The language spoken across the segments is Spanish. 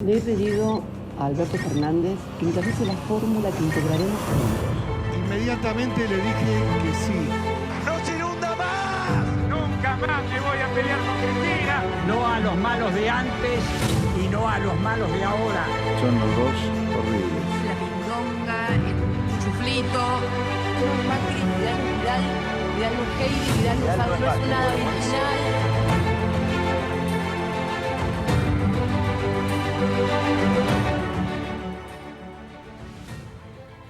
Le he pedido a Alberto Fernández que encabece la fórmula que integraremos juntos. Inmediatamente le dije que sí. ¡No se inunda más! Nunca más me voy a pelear con Cristina. No a los malos de antes y no a los malos de ahora. Son los dos horribles. La pindonga, el chuflito. Macri, Vidal Heidi, Vidal no es nada original.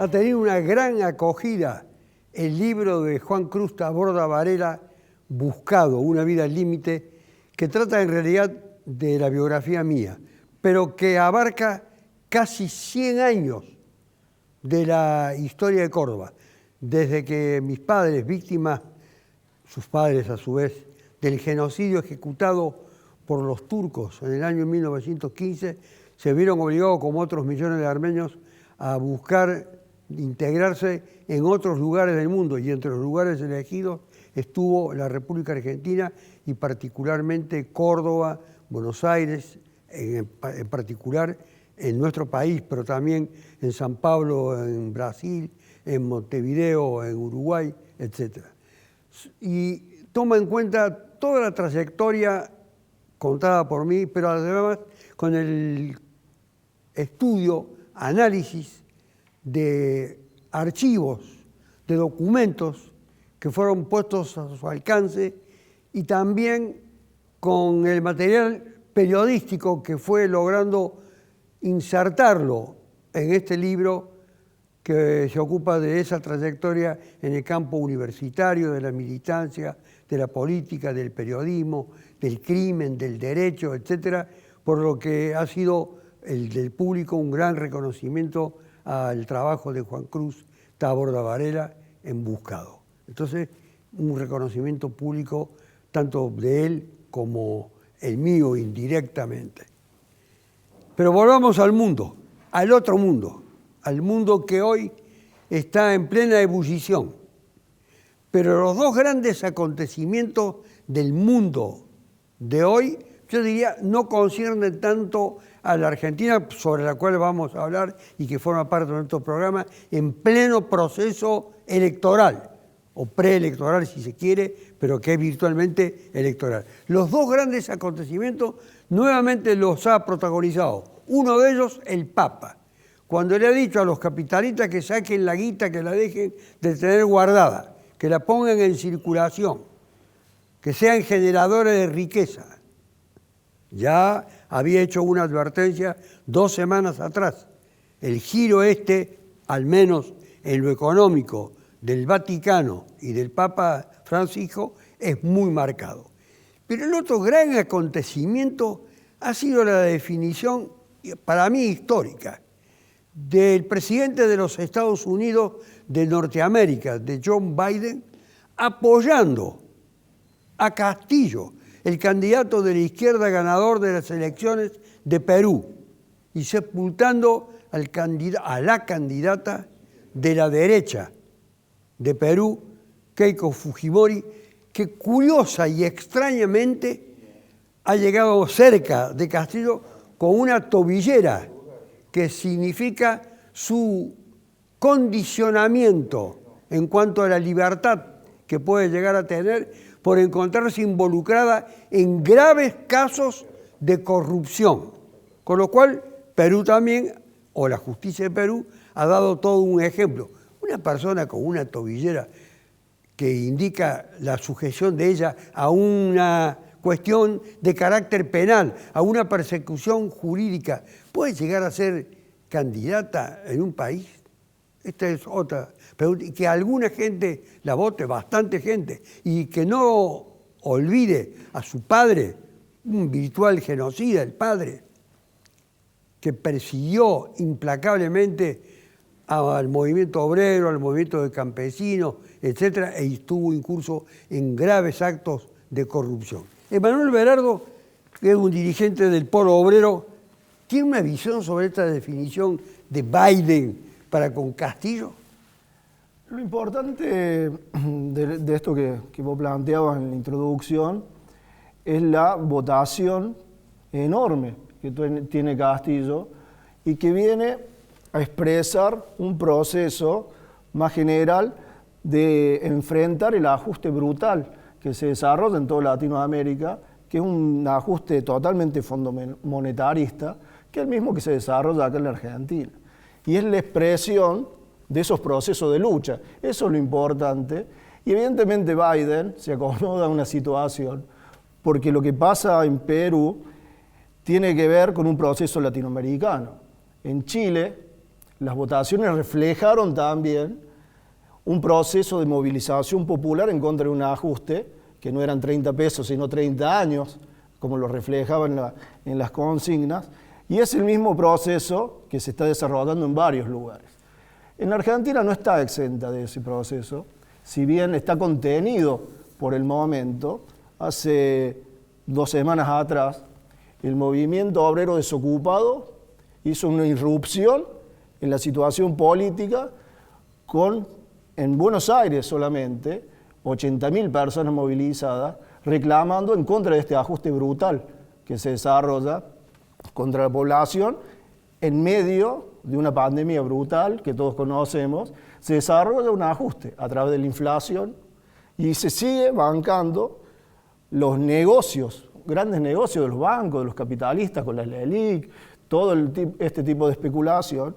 Ha tenido una gran acogida el libro de Juan Cruz Taborda Varela, Buscado, una vida al límite, que trata en realidad de la biografía mía, pero que abarca casi 100 años de la historia de Córdoba, desde que mis padres, víctimas, sus padres a su vez, del genocidio ejecutado por los turcos en el año 1915, se vieron obligados, como otros millones de armenios, a buscar integrarse en otros lugares del mundo, y entre los lugares elegidos estuvo la República Argentina y particularmente Córdoba, Buenos Aires, en particular en nuestro país, pero también en San Pablo, en Brasil, en Montevideo, en Uruguay, etc. Y toma en cuenta toda la trayectoria contada por mí, pero además con el estudio, análisis de archivos, de documentos que fueron puestos a su alcance y también con el material periodístico que fue logrando insertarlo en este libro que se ocupa de esa trayectoria en el campo universitario, de la militancia, de la política, del periodismo, del crimen, del derecho, etcétera, por lo que ha sido el del público un gran reconocimiento al trabajo de Juan Cruz Taborda Varela en Buscado. Entonces, un reconocimiento público tanto de él como el mío indirectamente. Pero volvamos al mundo, al otro mundo, al mundo que hoy está en plena ebullición. Pero los dos grandes acontecimientos del mundo de hoy, yo diría, no conciernen tanto a la Argentina, sobre la cual vamos a hablar y que forma parte de nuestro programa, en pleno proceso electoral, o preelectoral si se quiere, pero que es virtualmente electoral. Los dos grandes acontecimientos nuevamente los ha protagonizado. Uno de ellos, el Papa, cuando le ha dicho a los capitalistas que saquen la guita, que la dejen de tener guardada, que la pongan en circulación, que sean generadores de riqueza. Ya había hecho una advertencia 2 semanas atrás. El giro al menos en lo económico, del Vaticano y del Papa Francisco, es muy marcado. Pero el otro gran acontecimiento ha sido la definición, para mí histórica, del presidente de los Estados Unidos de Norteamérica, de John Biden, apoyando a Castillo, el candidato de la izquierda ganador de las elecciones de Perú, y sepultando a la candidata de la derecha de Perú, Keiko Fujimori, que curiosa y extrañamente ha llegado cerca de Castillo con una tobillera que significa su condicionamiento en cuanto a la libertad que puede llegar a tener por encontrarse involucrada en graves casos de corrupción. Con lo cual, Perú también, o la justicia de Perú, ha dado todo un ejemplo. Una persona con una tobillera que indica la sujeción de ella a una cuestión de carácter penal, a una persecución jurídica, ¿puede llegar a ser candidata en un país? Esta es otra pregunta. Y que alguna gente la vote, bastante gente, y que no olvide a su padre, un virtual genocida, el padre, que persiguió implacablemente al movimiento obrero, al movimiento de campesinos, etcétera, e estuvo incurso en graves actos de corrupción. Emanuel Berardo, que es un dirigente del Polo Obrero, ¿tiene una visión sobre esta definición de Biden para con Castillo? Lo importante de esto que vos planteabas en la introducción es la votación enorme que tiene Castillo y que viene a expresar un proceso más general de enfrentar el ajuste brutal que se desarrolla en toda Latinoamérica, que es un ajuste totalmente fondomonetarista, que es el mismo que se desarrolla acá en la Argentina. Y es la expresión de esos procesos de lucha. Eso es lo importante. Y evidentemente Biden se acomoda a una situación, porque lo que pasa en Perú tiene que ver con un proceso latinoamericano. En Chile, las votaciones reflejaron también un proceso de movilización popular en contra de un ajuste, que no eran 30 pesos, sino 30 años, como lo reflejaba en las consignas, y es el mismo proceso que se está desarrollando en varios lugares. En Argentina no está exenta de ese proceso, si bien está contenido por el momento. Hace 2 semanas atrás, el movimiento obrero desocupado hizo una irrupción en la situación política en Buenos Aires solamente, 80.000 personas movilizadas, reclamando en contra de este ajuste brutal que se desarrolla contra la población en medio de una pandemia brutal que todos conocemos. Se desarrolla un ajuste a través de la inflación y se sigue bancando los negocios, grandes negocios de los bancos, de los capitalistas con la LELIQ, todo este tipo de especulación.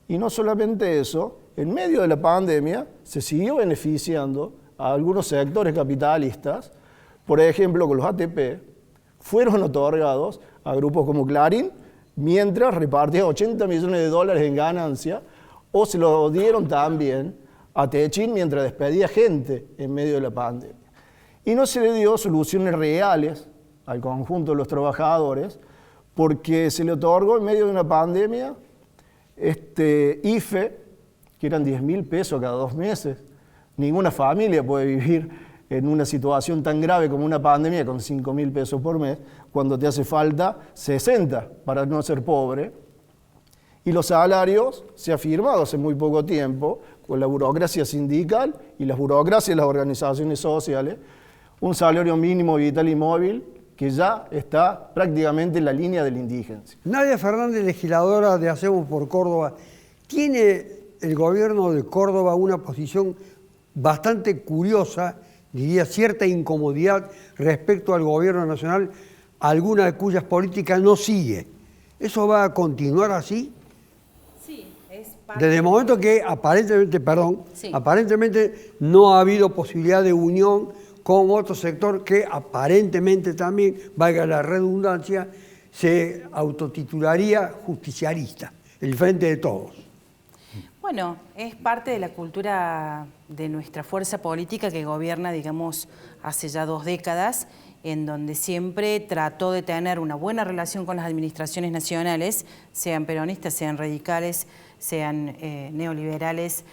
Y no solamente eso, en medio de la pandemia se siguió beneficiando a algunos sectores capitalistas, por ejemplo, con los ATP, fueron otorgados a grupos como Clarín, mientras repartía 80 millones de dólares en ganancia, o se lo dieron también a Techin mientras despedía gente en medio de la pandemia. Y no se le dio soluciones reales al conjunto de los trabajadores, porque se le otorgó en medio de una pandemia IFE, que eran 10.000 pesos cada 2 meses. Ninguna familia puede vivir en una situación tan grave como una pandemia con 5.000 pesos por mes, cuando te hace falta 60 para no ser pobre. Y los salarios se ha firmado hace muy poco tiempo, con la burocracia sindical y las burocracias de las organizaciones sociales, un salario mínimo vital y móvil que ya está prácticamente en la línea de la indigencia. Nadia Fernández, legisladora de Hacemos por Córdoba, ¿tiene el gobierno de Córdoba una posición bastante curiosa, diría cierta incomodidad respecto al gobierno nacional, alguna de cuyas políticas no sigue? ¿Eso va a continuar así? Sí, es parte. Desde el momento que aparentemente no ha habido posibilidad de unión con otro sector que aparentemente también, valga la redundancia, se autotitularía justicialista, el Frente de Todos. Bueno, es parte de la cultura de nuestra fuerza política que gobierna, digamos, hace ya 2 décadas, en donde siempre trató de tener una buena relación con las administraciones nacionales, sean peronistas, sean radicales, sean neoliberales,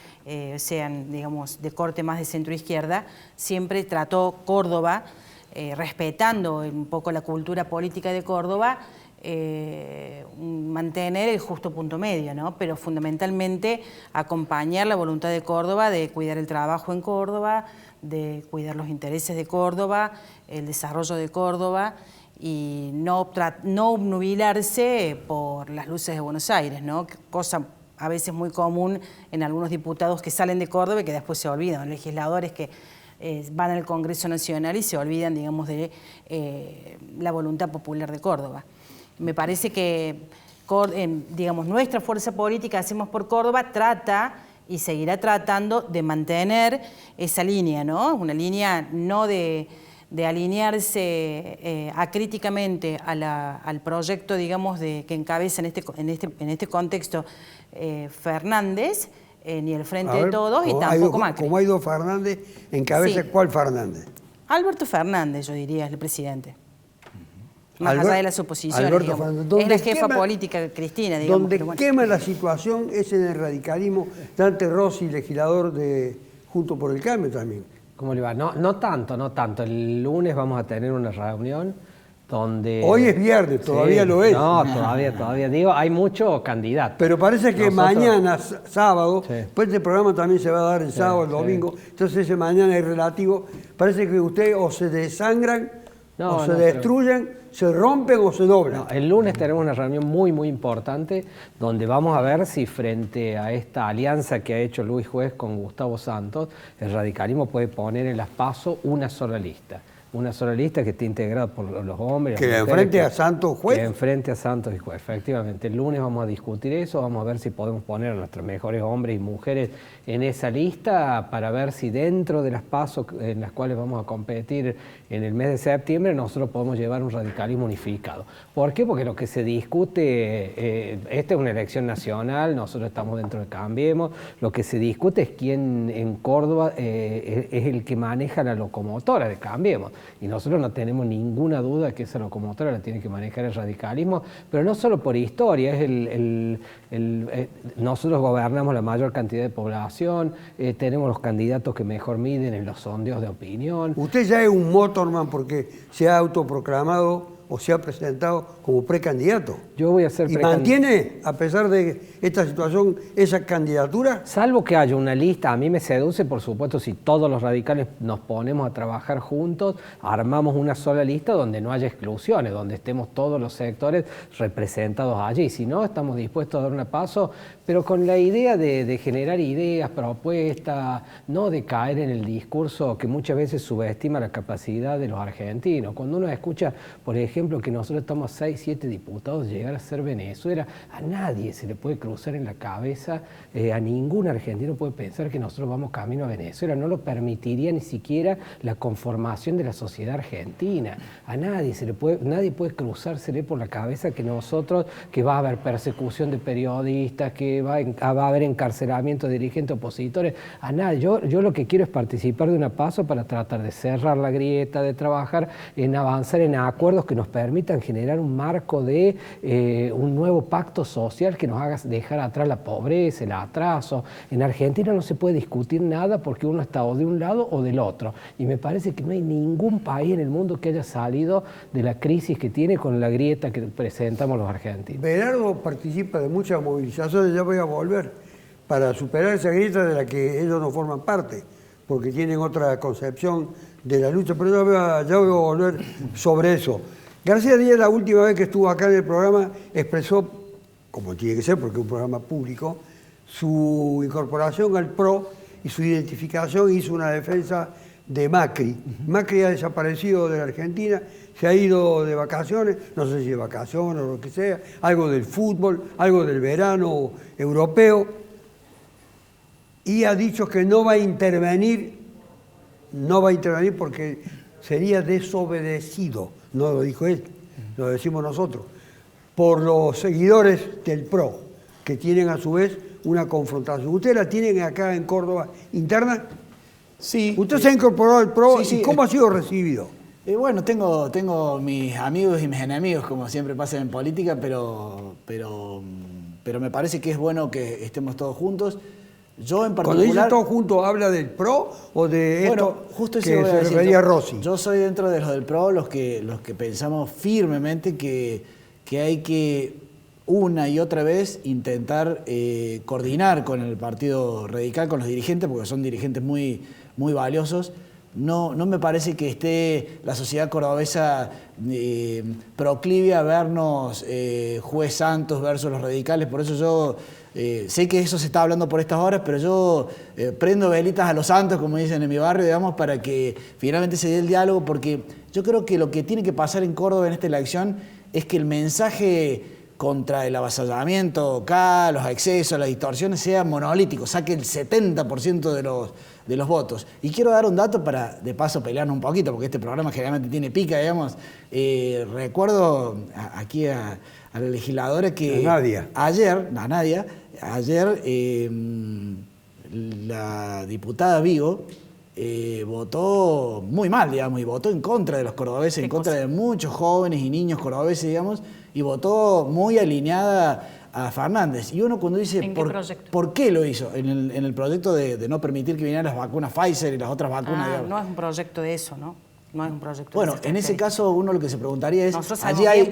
sean, digamos, de corte más de centro-izquierda. Siempre trató Córdoba, respetando un poco la cultura política de Córdoba, mantener el justo punto medio, ¿no? Pero fundamentalmente acompañar la voluntad de Córdoba de cuidar el trabajo en Córdoba, de cuidar los intereses de Córdoba, el desarrollo de Córdoba y no obnubilarse por las luces de Buenos Aires, ¿no? Cosa a veces muy común en algunos diputados que salen de Córdoba y que después se olvidan, legisladores que van al Congreso Nacional y se olvidan, digamos, de la voluntad popular de Córdoba. Me parece que, digamos, nuestra fuerza política, Hacemos por Córdoba, trata y seguirá tratando de mantener esa línea, ¿no? Una línea no de alinearse acríticamente al proyecto, digamos, que encabeza en este contexto Fernández, ni el Frente de Todos, y tampoco Macri. Como ha ido Fernández, ¿encabeza Sí. cuál Fernández? Alberto Fernández, yo diría, es el presidente. Más allá de las oposiciones, Alberto digamos. Fernández. Es la jefa política Cristina, digamos. Donde pero bueno. quema la situación es en el radicalismo. Dante Rossi, legislador de Juntos por el Cambio también. ¿Cómo le va? No tanto. El lunes vamos a tener una reunión donde... Hoy es viernes, todavía Sí, lo es. No, todavía. Digo, hay muchos candidatos. Pero parece que mañana, sábado, Sí. pues este programa también se va a dar el sábado, el domingo, entonces ese mañana es relativo. Parece que ustedes o se desangran o se destruyen se rompen o se doblan. No, el lunes tenemos una reunión muy importante donde vamos a ver si frente a esta alianza que ha hecho Luis Juez con Gustavo Santos, el radicalismo puede poner en las PASO una sola lista. Una sola lista que esté integrada por los hombres. Que enfrente a Santos Juez. Que enfrente a Santos y Juez, efectivamente. El lunes vamos a discutir eso, vamos a ver si podemos poner a nuestros mejores hombres y mujeres en esa lista para ver si dentro de las PASO en las cuales vamos a competir en el mes de septiembre nosotros podemos llevar un radicalismo unificado. ¿Por qué? Porque lo que se discute, esta es una elección nacional, nosotros estamos dentro de Cambiemos, lo que se discute es quién en Córdoba es el que maneja la locomotora de Cambiemos. Y nosotros no tenemos ninguna duda que esa locomotora la tiene que manejar el radicalismo, pero no solo por historia, es nosotros gobernamos la mayor cantidad de población, tenemos los candidatos que mejor miden en los sondeos de opinión. Usted ya es un motorman porque se ha autoproclamado o se ha presentado como precandidato. Yo voy a ser precandidato. ¿Y mantiene, a pesar de esta situación, esa candidatura? Salvo que haya una lista, a mí me seduce, por supuesto, si todos los radicales nos ponemos a trabajar juntos, armamos una sola lista donde no haya exclusiones, donde estemos todos los sectores representados allí. Si no, estamos dispuestos a dar una paso, pero con la idea de generar ideas, propuestas, no de caer en el discurso que muchas veces subestima la capacidad de los argentinos. Cuando uno escucha, por ejemplo, que nosotros estamos 6, 7 diputados, llegar a ser Venezuela, a nadie se le puede cruzar en la cabeza, a ningún argentino puede pensar que nosotros vamos camino a Venezuela, no lo permitiría ni siquiera la conformación de la sociedad argentina. A nadie nadie puede cruzársele por la cabeza que nosotros, que va a haber persecución de periodistas, que va a haber encarcelamiento de dirigentes opositores, a nadie. Yo lo que quiero es participar de una paso para tratar de cerrar la grieta, de trabajar en avanzar en acuerdos que nos permitan generar un marco de un nuevo pacto social que nos haga dejar atrás la pobreza, el atraso. En Argentina no se puede discutir nada porque uno está o de un lado o del otro. Y me parece que no hay ningún país en el mundo que haya salido de la crisis que tiene con la grieta que presentamos los argentinos. Berardo participa de muchas movilizaciones, ya voy a volver, para superar esa grieta de la que ellos no forman parte, porque tienen otra concepción de la lucha, pero ya voy a volver sobre eso. García Díaz, la última vez que estuvo acá en el programa, expresó, como tiene que ser porque es un programa público, su incorporación al PRO y su identificación, hizo una defensa de Macri. Macri ha desaparecido de la Argentina, se ha ido de vacaciones, no sé si de vacaciones o lo que sea, algo del fútbol, algo del verano europeo, y ha dicho que no va a intervenir porque sería desobedecido. No lo dijo él, lo decimos nosotros, por los seguidores del PRO, que tienen a su vez una confrontación. ¿Ustedes la tienen acá en Córdoba interna? Sí. ¿Usted se ha incorporado al PRO sí, y cómo ha sido recibido? Bueno, tengo mis amigos y mis enemigos, como siempre pasa en política, pero me parece que es bueno que estemos todos juntos. Yo en particular... Cuando dice todos juntos, ¿habla del PRO o de esto justo que se refería a Rossi? Yo soy dentro de los del PRO los que pensamos firmemente que hay que una y otra vez intentar coordinar con el Partido Radical, con los dirigentes, porque son dirigentes muy, muy valiosos. No me parece que esté la sociedad cordobesa proclive a vernos Juez Santos versus los radicales, por eso yo... sé que eso se está hablando por estas horas, pero yo prendo velitas a los santos, como dicen en mi barrio, digamos, para que finalmente se dé el diálogo, porque yo creo que lo que tiene que pasar en Córdoba en esta elección es que el mensaje contra el avasallamiento acá, los excesos, las distorsiones, sea monolítico, saque el 70% de los votos. Y quiero dar un dato para, de paso, pelearnos un poquito, porque este programa generalmente tiene pica, digamos. Recuerdo aquí a la legisladora que Nadia. Ayer la diputada Vigo votó muy mal, digamos, y votó en contra de los cordobeses, en contra de muchos jóvenes y niños cordobeses, digamos, y votó muy alineada a Fernández. Y uno cuando dice, ¿por qué lo hizo? En el proyecto de no permitir que vinieran las vacunas Pfizer y las otras vacunas. Digamos. No es un proyecto de eso, ¿no? No es un proyecto bueno, de en ese caso uno lo que se preguntaría es, allí hay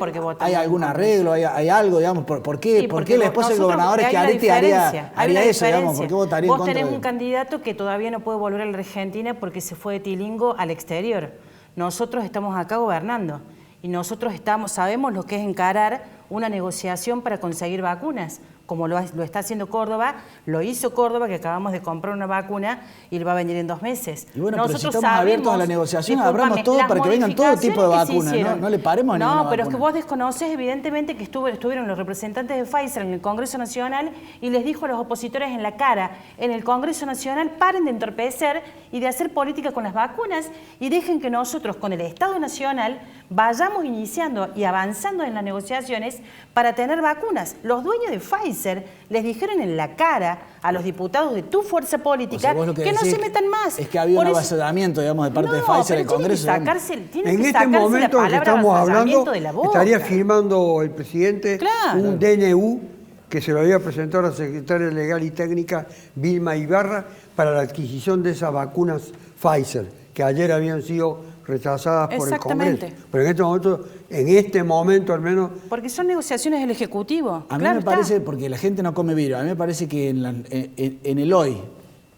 algún arreglo, hay algo, digamos, ¿por qué la esposa del gobernador Schiaretti haría eso, digamos? ¿Por qué votaría en contra? Vos tenés un candidato que todavía no puede volver a la Argentina porque se fue de tilingo al exterior. Nosotros estamos acá gobernando y nosotros sabemos lo que es encarar una negociación para conseguir vacunas, como lo está haciendo Córdoba, lo hizo Córdoba, que acabamos de comprar una vacuna y le va a venir en 2 meses. Y bueno, pero si estamos abiertos a la negociación, abramos todo para que vengan todo tipo de vacunas, ¿no? Le paremos a ninguna vacuna. No, pero es que vos desconoces evidentemente que estuvieron los representantes de Pfizer en el Congreso Nacional y les dijo a los opositores en la cara, en el Congreso Nacional, paren de entorpecer y de hacer política con las vacunas y dejen que nosotros con el Estado Nacional vayamos iniciando y avanzando en las negociaciones para tener vacunas. Los dueños de Pfizer les dijeron en la cara a los diputados de tu fuerza política que no se metan más. Es que ha habido un avasallamiento, digamos, de parte de Pfizer en el Congreso. En este momento que estamos hablando, estaría firmando el presidente un DNU que se lo había presentado a la secretaria legal y técnica Vilma Ibarra para la adquisición de esas vacunas Pfizer, que ayer habían sido rechazadas por el Congreso. Pero en este momento al menos... Porque son negociaciones del Ejecutivo. A mí me parece, porque la gente no come vidrio, a mí me parece que en el hoy,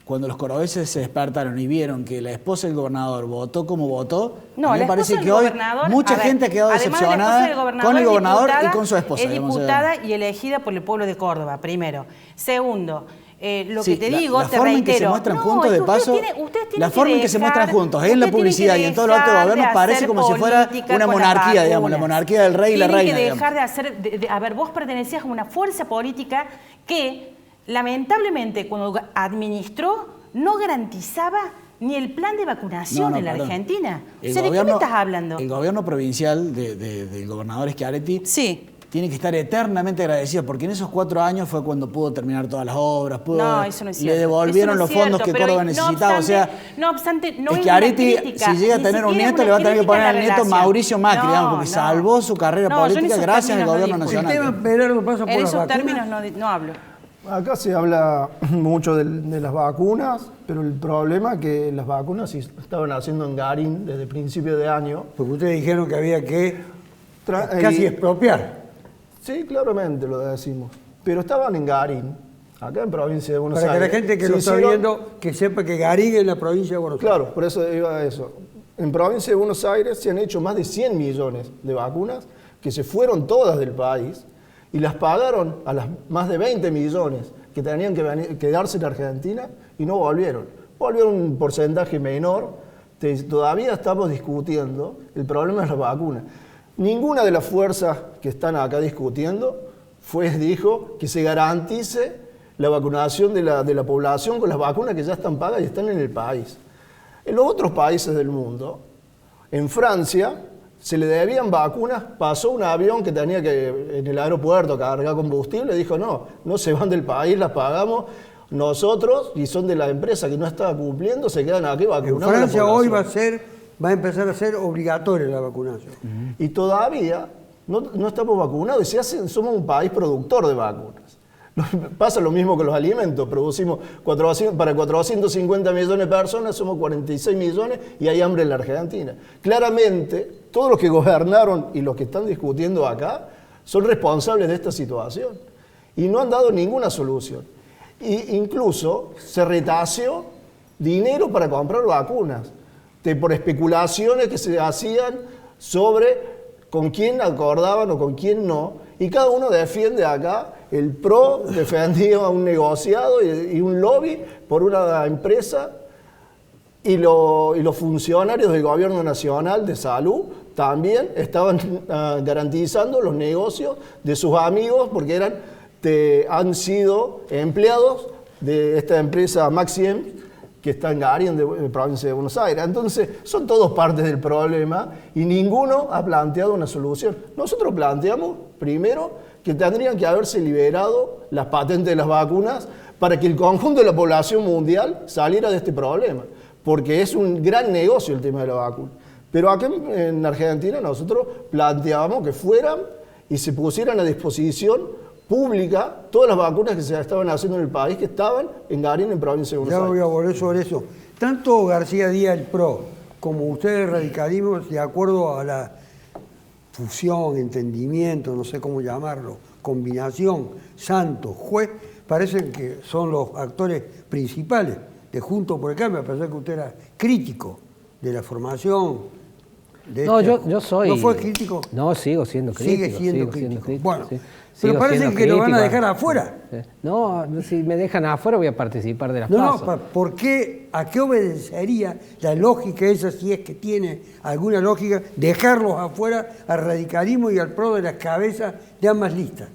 cuando los cordobeses se despertaron y vieron que la esposa del gobernador votó como votó, a mí me parece que hoy mucha gente ha quedado decepcionada con el gobernador y con su esposa. Es diputada y elegida por el pueblo de Córdoba, primero. Segundo, lo que te digo, te reitero. La forma en que se muestran juntos, de paso, la forma en que se muestran juntos en la publicidad y en todo lo acto de gobierno parece como si fuera una monarquía, digamos, la monarquía del rey y la reina. Tienen que dejar de hacer, a ver, vos pertenecías a una fuerza política que lamentablemente cuando administró no garantizaba ni el plan de vacunación en la Argentina. ¿De qué me estás hablando? El gobierno provincial del gobernador Schiaretti tiene que estar eternamente agradecido, porque en esos 4 años fue cuando pudo terminar todas las obras, le devolvieron los fondos que Córdoba necesitaba. No obstante, Schiaretti, si llega a tener un nieto, le va a tener que poner al nieto Mauricio Macri, porque salvó su carrera política gracias al gobierno nacional. En esos términos no hablo. Acá se habla mucho de las vacunas, pero el problema es que las vacunas se estaban haciendo en Garín desde principio de año. Porque ustedes dijeron que había que casi expropiar. Sí, claramente lo decimos. Pero estaban en Garín, acá en provincia de Buenos Aires. Para que la gente que lo está viendo, que sepa que Garín es la provincia de Buenos Aires. Claro, por eso iba a eso. En provincia de Buenos Aires se han hecho más de 100 millones de vacunas que se fueron todas del país y las pagaron a las más de 20 millones que tenían que quedarse en Argentina y no volvieron. Volvieron un porcentaje menor. Todavía estamos discutiendo el problema de las vacunas. Ninguna de las fuerzas que están acá discutiendo dijo que se garantice la vacunación de la población con las vacunas que ya están pagas y están en el país. En los otros países del mundo, en Francia, se le debían vacunas, pasó un avión que tenía que en el aeropuerto cargar combustible, dijo no se van del país, las pagamos nosotros y son de la empresa que no estaba cumpliendo, se quedan aquí vacunando. En Francia hoy va a empezar a ser obligatoria la vacunación. Y todavía no estamos vacunados y somos un país productor de vacunas. Pasa lo mismo que los alimentos, producimos para 450 millones de personas, somos 46 millones y hay hambre en la Argentina. Claramente, todos los que gobernaron y los que están discutiendo acá son responsables de esta situación y no han dado ninguna solución. Incluso se retaseó dinero para comprar vacunas, por especulaciones que se hacían sobre con quién acordaban o con quién no, y cada uno defiende acá. El PRO defendía a un negociado y un lobby por una empresa y los funcionarios del Gobierno Nacional de Salud también estaban garantizando los negocios de sus amigos porque han sido empleados de esta empresa Maxiem que está en Garín, de provincia de Buenos Aires. Entonces, son todos partes del problema y ninguno ha planteado una solución. Nosotros planteamos, primero, que tendrían que haberse liberado las patentes de las vacunas para que el conjunto de la población mundial saliera de este problema, porque es un gran negocio el tema de la vacuna. Pero acá en Argentina nosotros planteábamos que fueran y se pusieran a disposición pública todas las vacunas que se estaban haciendo en el país, que estaban en Garín, en provincia de Buenos Aires. Ya voy a volver sobre eso. Tanto García Díaz, el PRO, como ustedes, radicalismo, de acuerdo a la fusión, entendimiento, no sé cómo llamarlo, combinación, Santos, juez, parecen que son los actores principales de Juntos por el Cambio, a pesar que usted era crítico de la formación No, yo soy... ¿No fue crítico? No, sigo siendo crítico. Sigue siendo crítico. Bueno, sí. pero Sigo parece siendo que lo van a crítico. dejar afuera. No, si me dejan afuera voy a participar de las No, PASO. ¿por qué? ¿A qué obedecería la lógica esa, si es que tiene alguna lógica, dejarlos afuera al radicalismo y al PRO de las cabezas de ambas listas?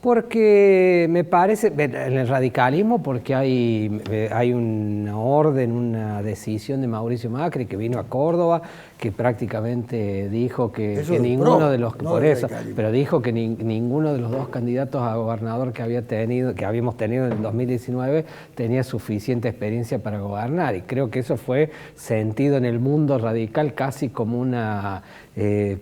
Porque me parece, en el radicalismo, porque hay una orden, una decisión de Mauricio Macri que vino a Córdoba, que prácticamente dijo que ninguno de los, por eso, pero dijo que ninguno de los dos candidatos a gobernador que habíamos tenido en el 2019 tenía suficiente experiencia para gobernar, y creo que eso fue sentido en el mundo radical casi como una,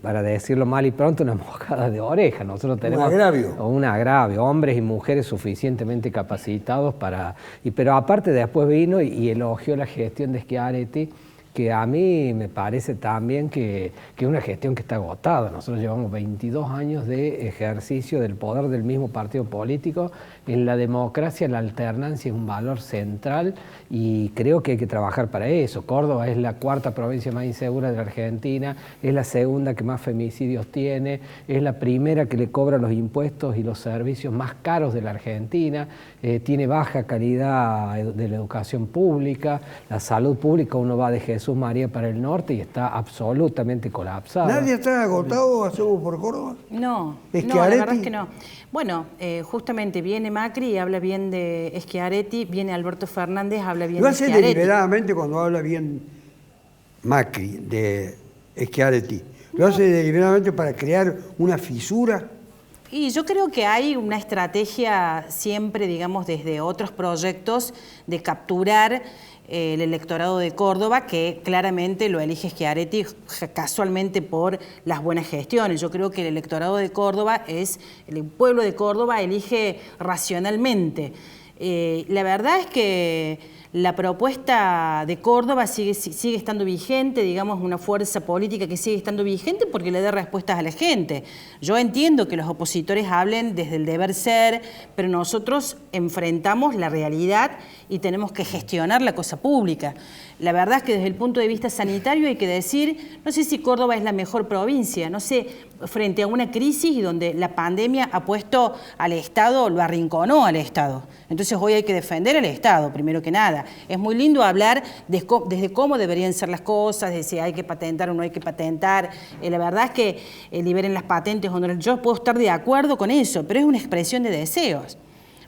para decirlo mal y pronto, una mojada de oreja. Nosotros tenemos un agravio, hombres y mujeres suficientemente capacitados para... pero aparte después vino y elogió la gestión de Schiaretti, que a mí me parece también que es una gestión que está agotada. Nosotros llevamos 22 años de ejercicio del poder del mismo partido político. En la democracia la alternancia es un valor central y creo que hay que trabajar para eso. Córdoba es la cuarta provincia más insegura de la Argentina, es la segunda que más femicidios tiene, es la primera que le cobra los impuestos y los servicios más caros de la Argentina, tiene baja calidad de la educación pública, la salud pública, uno va de Jesús María para el norte y está absolutamente colapsada. ¿Nadie está agotado hacemos por Córdoba? No, la verdad es que no. Bueno, justamente viene Macri y habla bien de Schiaretti, viene Alberto Fernández, habla bien de Schiaretti. Lo hace deliberadamente cuando habla bien Macri de Schiaretti. Lo hace deliberadamente para crear una fisura. Y yo creo que hay una estrategia siempre, digamos, desde otros proyectos de capturar el electorado de Córdoba, que claramente lo elige Schiaretti casualmente por las buenas gestiones. Yo creo que el electorado de Córdoba el pueblo de Córdoba elige racionalmente. La verdad es que la propuesta de Córdoba sigue estando vigente, digamos, una fuerza política que sigue estando vigente porque le da respuestas a la gente. Yo entiendo que los opositores hablen desde el deber ser, pero nosotros enfrentamos la realidad y tenemos que gestionar la cosa pública. La verdad es que desde el punto de vista sanitario hay que decir, no sé si Córdoba es la mejor provincia, no sé, frente a una crisis y donde la pandemia ha puesto al Estado, lo arrinconó al Estado. Entonces hoy hay que defender al Estado, primero que nada. Es muy lindo hablar desde cómo deberían ser las cosas, de si hay que patentar o no hay que patentar. La verdad es que liberen las patentes o no. Yo puedo estar de acuerdo con eso, pero es una expresión de deseos.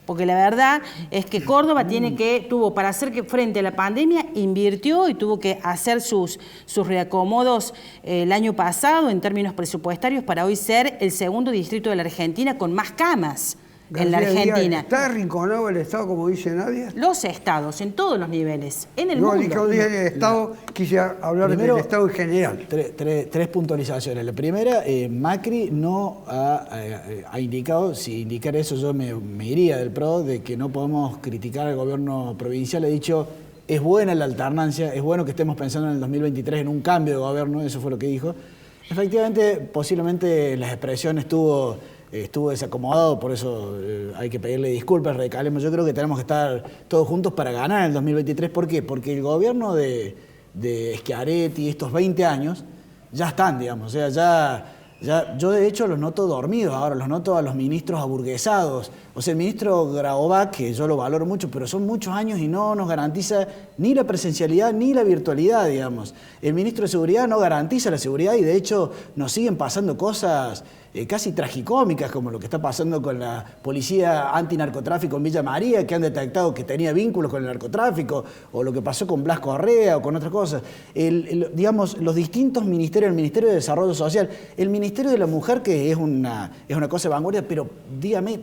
Porque la verdad es que Córdoba tuvo para hacer que frente a la pandemia, invirtió y tuvo que hacer sus reacomodos el año pasado en términos presupuestarios para hoy ser el segundo distrito de la Argentina con más camas en la Argentina. ¿Está arrinconado el Estado, como dice Nadia? Los estados, en todos los niveles, en el mundo. No, dije el Estado, quise hablar del Estado en general. Tres puntualizaciones. La primera, Macri no ha indicado, si indicar eso yo me iría del PRO, de que no podemos criticar al gobierno provincial. He dicho, es buena la alternancia, es bueno que estemos pensando en el 2023 en un cambio de gobierno, eso fue lo que dijo. Efectivamente, posiblemente las expresiones estuvo desacomodado, por eso hay que pedirle disculpas, recalemos. Yo creo que tenemos que estar todos juntos para ganar en el 2023. ¿Por qué? Porque el gobierno de Schiaretti, estos 20 años, ya están, digamos. O sea, ya yo de hecho los noto dormidos ahora, los noto a los ministros aburguesados. O sea, el ministro Grabovac, que yo lo valoro mucho, pero son muchos años y no nos garantiza ni la presencialidad ni la virtualidad, digamos. El ministro de Seguridad no garantiza la seguridad y de hecho nos siguen pasando cosas casi tragicómicas, como lo que está pasando con la policía antinarcotráfico en Villa María, que han detectado que tenía vínculos con el narcotráfico, o lo que pasó con Blas Correa o con otras cosas. Digamos, los distintos ministerios, el Ministerio de Desarrollo Social, el Ministerio de la Mujer, que es una cosa de vanguardia, pero dígame,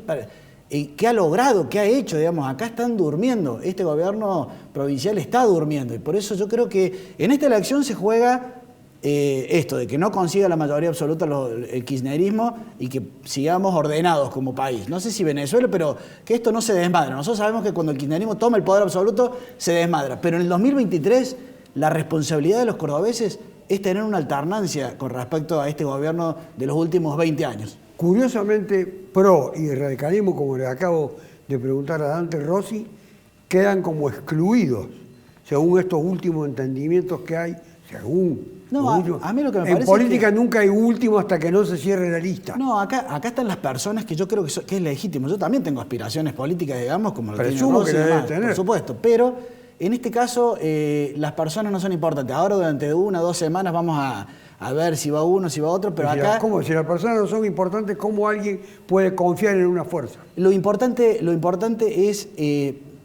¿qué ha logrado? ¿Qué ha hecho? Digamos, acá están durmiendo. Este gobierno provincial está durmiendo. Y por eso yo creo que en esta elección se juega esto, de que no consiga la mayoría absoluta el kirchnerismo y que sigamos ordenados como país. No sé si Venezuela, pero que esto no se desmadra. Nosotros sabemos que cuando el kirchnerismo toma el poder absoluto, se desmadra. Pero en el 2023, la responsabilidad de los cordobeses es tener una alternancia con respecto a este gobierno de los últimos 20 años. Curiosamente, PRO y radicalismo, como le acabo de preguntar a Dante Rossi, quedan como excluidos, según estos últimos entendimientos que hay, según No, a mí lo que me parece en política es que nunca hay último hasta que no se cierre la lista. No, acá están las personas que yo creo que es legítimo. Yo también tengo aspiraciones políticas, digamos, como lo tiene Presumo Rossi que y la debe demás, tener. por supuesto. Pero en este caso las personas no son importantes. Ahora durante 1 o 2 semanas vamos a ver si va uno, si va otro, pero acá... ¿Cómo? Si las personas no son importantes, ¿cómo alguien puede confiar en una fuerza? Lo importante es...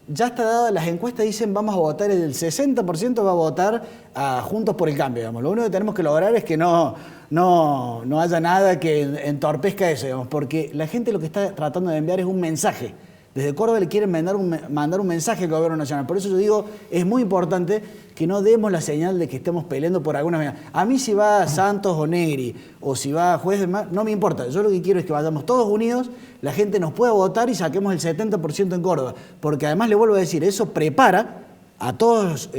ya está dada, las encuestas dicen vamos a votar, el 60% va a votar a Juntos por el Cambio, digamos. Lo único que tenemos que lograr es que no haya nada que entorpezca eso, digamos, porque la gente lo que está tratando de enviar es un mensaje. Desde Córdoba le quieren mandar un mensaje al gobierno nacional. Por eso yo digo, es muy importante que no demos la señal de que estemos peleando por alguna manera. A mí si va Santos o Negri, o si va Juez de Mar, no me importa. Yo lo que quiero es que vayamos todos unidos, la gente nos pueda votar y saquemos el 70% en Córdoba. Porque además le vuelvo a decir, eso prepara a todos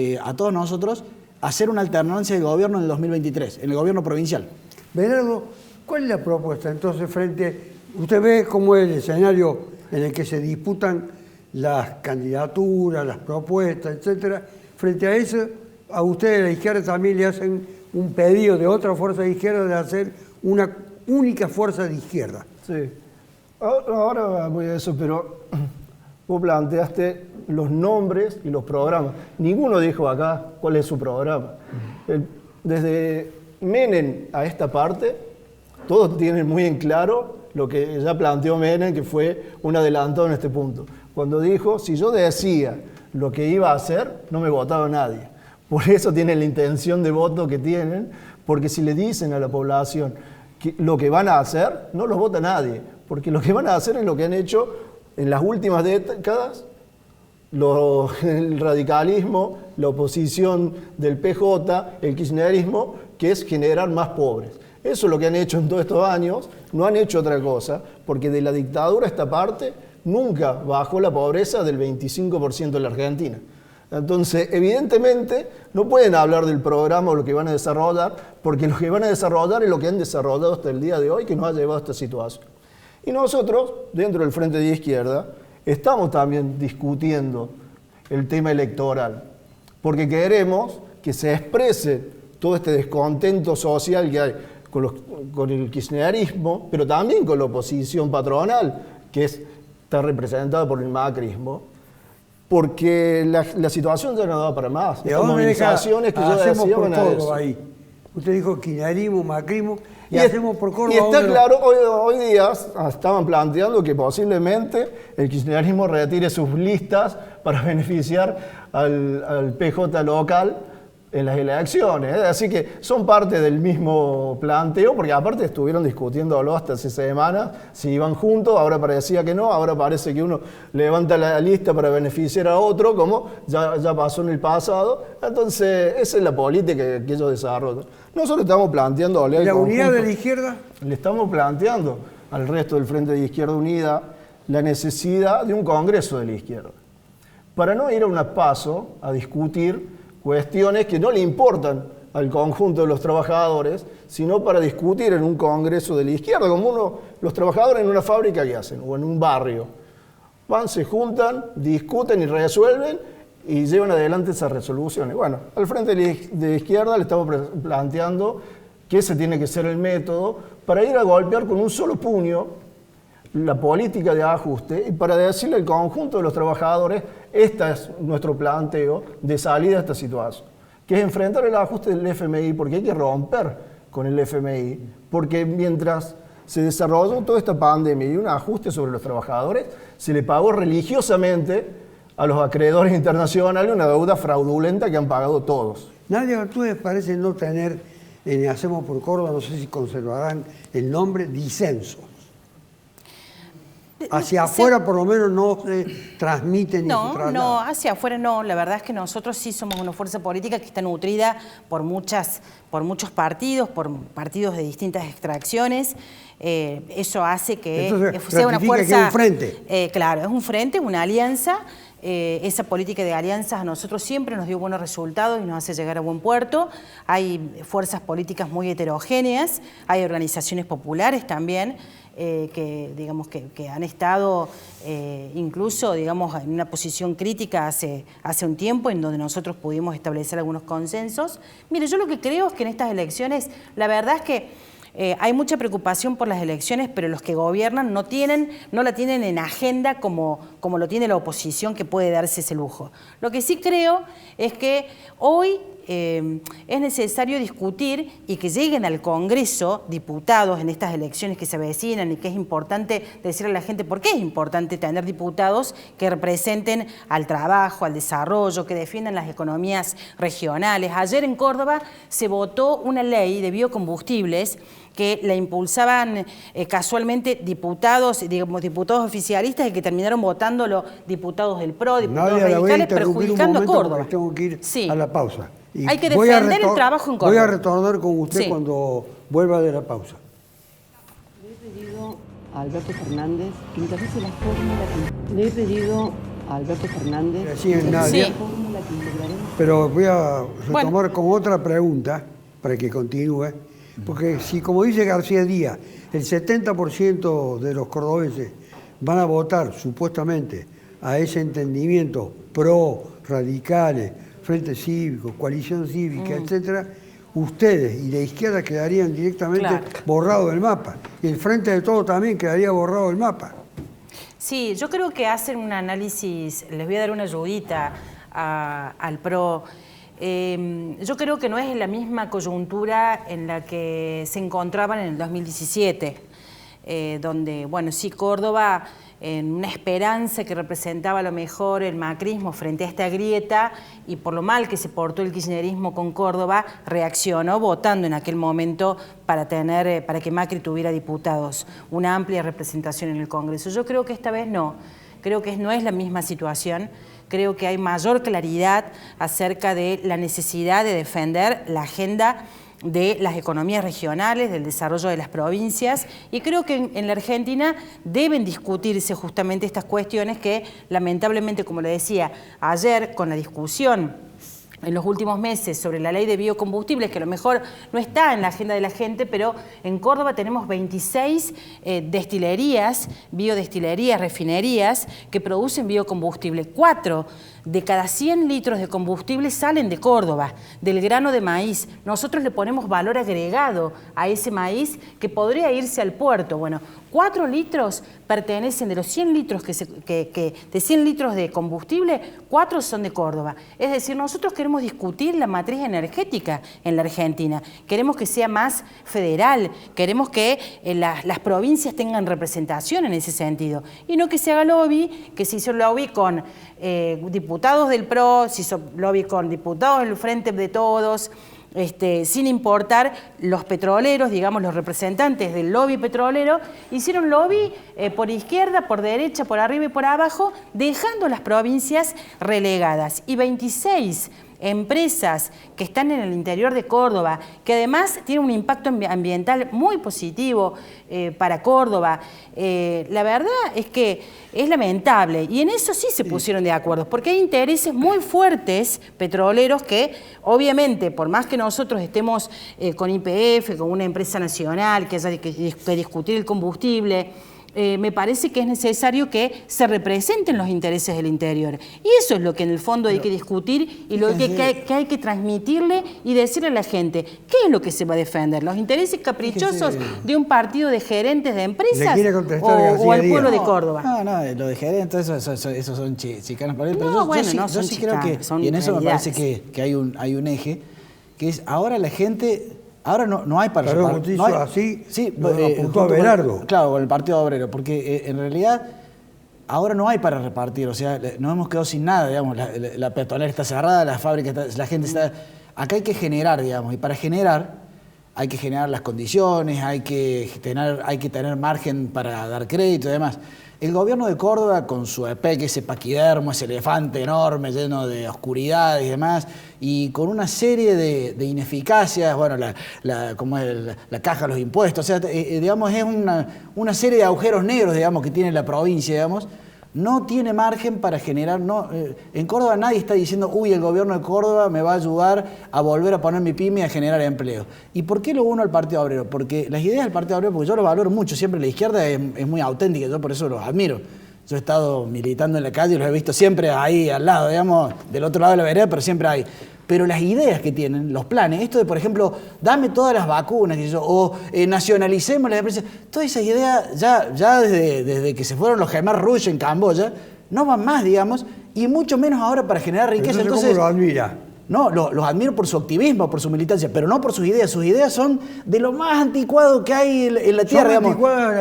nosotros a hacer una alternancia de gobierno en el 2023, en el gobierno provincial. Bernardo, ¿cuál es la propuesta? Entonces, usted ve cómo es el escenario en el que se disputan las candidaturas, las propuestas, etcétera. Frente a eso, a ustedes de la izquierda también le hacen un pedido de otra fuerza de izquierda de hacer una única fuerza de izquierda. Sí. Ahora voy a eso, pero vos planteaste los nombres y los programas. Ninguno dijo acá cuál es su programa. Desde Menem a esta parte, todos tienen muy en claro lo que ya planteó Menem, que fue un adelantado en este punto. Cuando dijo, si yo decía lo que iba a hacer, no me votaba nadie. Por eso tienen la intención de voto que tienen, porque si le dicen a la población lo que van a hacer, no los vota nadie, porque lo que van a hacer es lo que han hecho en las últimas décadas, el radicalismo, la oposición del PJ, el kirchnerismo, que es generar más pobres. Eso es lo que han hecho en todos estos años, no han hecho otra cosa, porque de la dictadura esta parte nunca bajó la pobreza del 25% de la Argentina. Entonces, evidentemente, no pueden hablar del programa o lo que van a desarrollar, porque lo que van a desarrollar es lo que han desarrollado hasta el día de hoy, que nos ha llevado a esta situación. Y nosotros, dentro del Frente de Izquierda, estamos también discutiendo el tema electoral, porque queremos que se exprese todo este descontento social que hay con el kirchnerismo, pero también con la oposición patronal, que está representada por el macrismo, porque la situación ya no da para más. ¿De Estas movilizaciones que yo decía van a eso. Ahí. Usted dijo kirchnerismo, macrismo, y hacemos por Córdoba. Y está claro, hoy día estaban planteando que posiblemente el kirchnerismo retire sus listas para beneficiar al PJ local en las elecciones. Así que son parte del mismo planteo, porque aparte estuvieron discutiéndolo hasta hace semanas, si iban juntos, ahora parecía que no, ahora parece que uno levanta la lista para beneficiar a otro, como ya pasó en el pasado. Entonces, esa es la política que ellos desarrollan. Nosotros estamos planteando... ¿La unidad de la izquierda? Le estamos planteando al resto del Frente de Izquierda Unida la necesidad de un congreso de la izquierda, para no ir a un paso a discutir cuestiones que no le importan al conjunto de los trabajadores, sino para discutir en un congreso de la izquierda, como los trabajadores en una fábrica que hacen, o en un barrio. Van, se juntan, discuten y resuelven y llevan adelante esas resoluciones. Bueno, al Frente de Izquierda le estamos planteando que ese tiene que ser el método para ir a golpear con un solo puño la política de ajuste y para decirle al conjunto de los trabajadores, este es nuestro planteo de salida a esta situación, que es enfrentar el ajuste del FMI, porque hay que romper con el FMI, porque mientras se desarrolló toda esta pandemia y un ajuste sobre los trabajadores, se le pagó religiosamente a los acreedores internacionales una deuda fraudulenta que han pagado todos. Nadia Bertúdez parece no tener, en Hacemos por Córdoba, no sé si conservarán el nombre, disensos. Hacia afuera por lo menos no se transmite ni se traslada. No, hacia afuera no. La verdad es que nosotros sí somos una fuerza política que está nutrida por muchos partidos, por partidos de distintas extracciones. Eso hace que sea una fuerza... Que es un frente. Claro, es un frente, una alianza. Esa política de alianzas a nosotros siempre nos dio buenos resultados y nos hace llegar a buen puerto. Hay fuerzas políticas muy heterogéneas, hay organizaciones populares también. que han estado incluso, digamos, en una posición crítica hace un tiempo, en donde nosotros pudimos establecer algunos consensos. Mire, yo lo que creo es que en estas elecciones, la verdad es que hay mucha preocupación por las elecciones, pero los que gobiernan no la tienen en agenda como lo tiene la oposición, que puede darse ese lujo. Lo que sí creo es que hoy es necesario discutir y que lleguen al Congreso diputados en estas elecciones que se avecinan, y que es importante decirle a la gente por qué es importante tener diputados que representen al trabajo, al desarrollo, que defiendan las economías regionales. Ayer en Córdoba se votó una ley de biocombustibles que la impulsaban casualmente diputados, digamos, diputados oficialistas, y que terminaron votando los diputados del PRO, diputados radicales, perjudicando a Córdoba. Tengo que ir a la pausa. Y hay que defender el trabajo en Córdoba. Voy a retornar con usted cuando vuelva de la pausa. Le he pedido a Alberto Fernández que interese la fórmula que... Le he pedido a Alberto Fernández Así es, Nadia. fórmula que integraremos. Pero voy a retomar con otra pregunta para que continúe. Porque si, como dice García Díaz, el 70% de los cordobeses van a votar supuestamente a ese entendimiento pro, radicales, Frente Cívico, Coalición Cívica, etcétera, ustedes y la izquierda quedarían directamente borrados del mapa. Y el Frente de Todos también quedaría borrado del mapa. Sí, yo creo que hacen un análisis, les voy a dar una ayudita al PRO. Yo creo que no es la misma coyuntura en la que se encontraban en el 2017, donde, bueno, sí, Córdoba, en una esperanza que representaba a lo mejor el macrismo frente a esta grieta, y por lo mal que se portó el kirchnerismo con Córdoba, reaccionó votando en aquel momento para que Macri tuviera diputados, una amplia representación en el Congreso. Yo creo que esta vez no, creo que no es la misma situación. Creo que hay mayor claridad acerca de la necesidad de defender la agenda de las economías regionales, del desarrollo de las provincias, y creo que en la Argentina deben discutirse justamente estas cuestiones que, lamentablemente, como le decía ayer, con la discusión en los últimos meses sobre la ley de biocombustibles, que a lo mejor no está en la agenda de la gente, pero en Córdoba tenemos 26 destilerías, biodestilerías, refinerías, que producen biocombustible. 4 de cada 100 litros de combustible salen de Córdoba, del grano de maíz. Nosotros le ponemos valor agregado a ese maíz que podría irse al puerto. Bueno, 4 litros pertenecen, de los 100 litros de 100 litros de combustible, 4 son de Córdoba. Es decir, nosotros queremos discutir la matriz energética en la Argentina. Queremos que sea más federal, queremos que las provincias tengan representación en ese sentido. Y no que se haga lobby, que se hizo lobby con diputados del PRO, se hizo lobby con diputados del Frente de Todos, sin importar los petroleros, digamos, los representantes del lobby petrolero, hicieron lobby por izquierda, por derecha, por arriba y por abajo, dejando las provincias relegadas. Y 26 empresas que están en el interior de Córdoba, que además tienen un impacto ambiental muy positivo para Córdoba. La verdad es que es lamentable, y en eso sí se pusieron de acuerdo, porque hay intereses muy fuertes petroleros que, obviamente, por más que nosotros estemos con YPF, con una empresa nacional, que haya que discutir el combustible, me parece que es necesario que se representen los intereses del interior. Y eso es lo que en el fondo hay que discutir, y lo que hay que transmitirle y decirle a la gente, ¿qué es lo que se va a defender? ¿Los intereses caprichosos de un partido de gerentes de empresas o al pueblo de Córdoba? No, lo de gerentes, eso son chicanas para él. Pero no, yo sí creo que, y en eso me parece que hay un eje, que es ahora la gente... Ahora no hay para repartir. No así lo apuntó a Berardo. Claro, con el Partido Obrero, porque en realidad ahora no hay para repartir, o sea, nos hemos quedado sin nada, digamos, la petrolera está cerrada, la fábrica está, la gente está... Acá hay que generar, digamos, y para generar hay que generar las condiciones, hay que tener margen para dar crédito y demás. El gobierno de Córdoba, con su EPEC, ese paquidermo, ese elefante enorme, lleno de oscuridad y demás, y con una serie de ineficacias, bueno, como es la caja de los impuestos, o sea, digamos, es una serie de agujeros negros, digamos, que tiene la provincia, digamos, no tiene margen para generar... en Córdoba nadie está diciendo, uy, el gobierno de Córdoba me va a ayudar a volver a poner mi pyme y a generar empleo. ¿Y por qué lo uno al Partido Obrero? Porque las ideas del Partido Obrero, porque yo lo valoro mucho, siempre la izquierda es muy auténtica, yo por eso los admiro. Yo he estado militando en la calle y los he visto siempre ahí al lado, digamos, del otro lado de la vereda, pero siempre ahí. Pero las ideas que tienen, los planes, esto de, por ejemplo, dame todas las vacunas, o nacionalicemos las empresas, todas esas ideas ya desde que se fueron los Khmer Rouge en Camboya, no van más, digamos, y mucho menos ahora para generar riqueza. Entonces, ¿cómo lo admira? No, los admiro por su activismo, por su militancia, pero no por sus ideas. Sus ideas son de lo más anticuado que hay en la tierra, digamos.